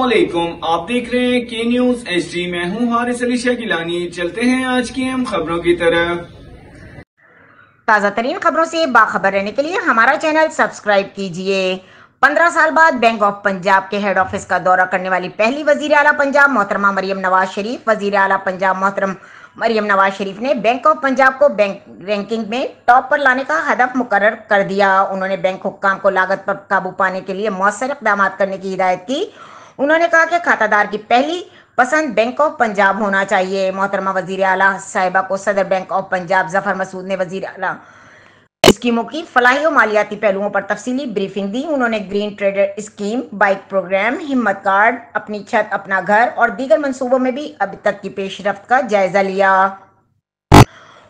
अस्सलामुअलैकुम, आप देख रहे हैं के न्यूज HD। मैं हूं हारिस अली शाकिलानी। चलते हैं आज की अहम खबरों की तरफ। ताज़ा तरीन खबरों से बाखबर रहने के लिए हमारा चैनल सब्सक्राइब कीजिए। 15 साल बाद बैंक ऑफ पंजाब के हेड ऑफिस का दौरा करने वाली पहली वजीर आला पंजाब मोहतरमा मरियम नवाज शरीफ। वजीर आला पंजाब मोहतरम मरियम नवाज शरीफ ने बैंक ऑफ पंजाब को बैंक रैंकिंग में टॉप पर लाने का हदफ मुकर्रर कर दिया। उन्होंने बैंक हुक्काम को लागत पर काबू पाने के लिए मौसर इक़दाम करने की हिदायत की। उन्होंने कहा कि खातादार की पहली पसंद बैंक ऑफ पंजाब होना चाहिए। मोहतरमा वजीर आला साहिबा को सदर बैंक ऑफ पंजाब जफर मसूद ने वजीर आला स्कीमों की फलाही और मालियाती पहलुओं पर तफसीली ब्रीफिंग दी। उन्होंने green trader scheme, bike programme, Himmat card, अपनी छत अपना घर और दीगर मंसूबों में भी अभी तक की पेशरफ्त का जायजा लिया।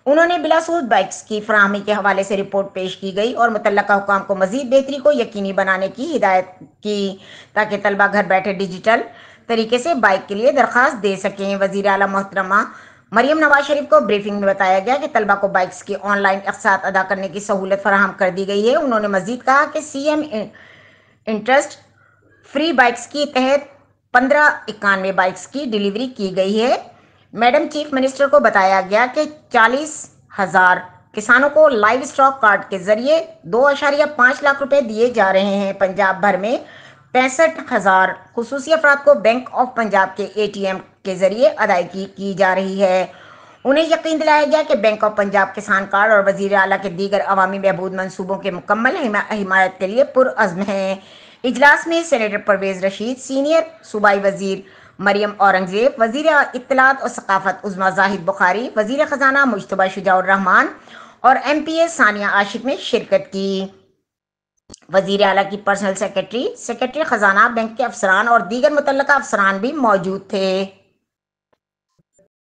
उन्होंने बिलासूद बाइक्स की फराहमी के हवाले से रिपोर्ट पेश की गई और मुतल्लका हुकाम को मजीद बेहतरी को यकीनी बनाने की हिदायत की ताकि तलबा घर बैठे डिजिटल तरीके से बाइक के लिए दरख्वास्त दे सकें। वजीर आला मोहतरमा मरियम नवाज शरीफ को ब्रीफिंग में बताया गया कि तलबा को बाइक्स की ऑनलाइन अक़सात अदा करने की सहूलत फराहम कर दी गई है। उन्होंने मजीद कहा कि CM इंटरेस्ट फ्री बाइक्स की तहत 1591 बाइक्स की डिलीवरी की गई है। मैडम चीफ मिनिस्टर को बताया गया कि 40,000 किसानों को लाइव स्टॉक कार्ड के जरिए 2.5 लाख रुपए दिए जा रहे हैं। पंजाब भर में 65,000 खुसूसी अफराद को बैंक ऑफ पंजाब के ATM के जरिए अदायगी की जा रही है। उन्हें यकीन दिलाया गया कि बैंक ऑफ पंजाब किसान कार्ड और वजीर आला के दीगर अवामी बहबूद मंसूबों के मुकम्मल हिमायत के लिए पुरअज़्म है। इजलास में सेनेटर परवेज रशीद, सीनियर सूबाई वजीर मरियम औरंगजेब, वजीर इत्तलात और सकाफत उज़्मा जाहिद बुखारी, वजीर खजाना मुश्तबा शुजाउर रहमान और MPA सानिया आशिक ने शिरकत की। वजीर आला की पर्सनल सेक्रेटरी खजाना, बैंक के अफसरान और दीगर मुतल्लका अफसरान भी मौजूद थे।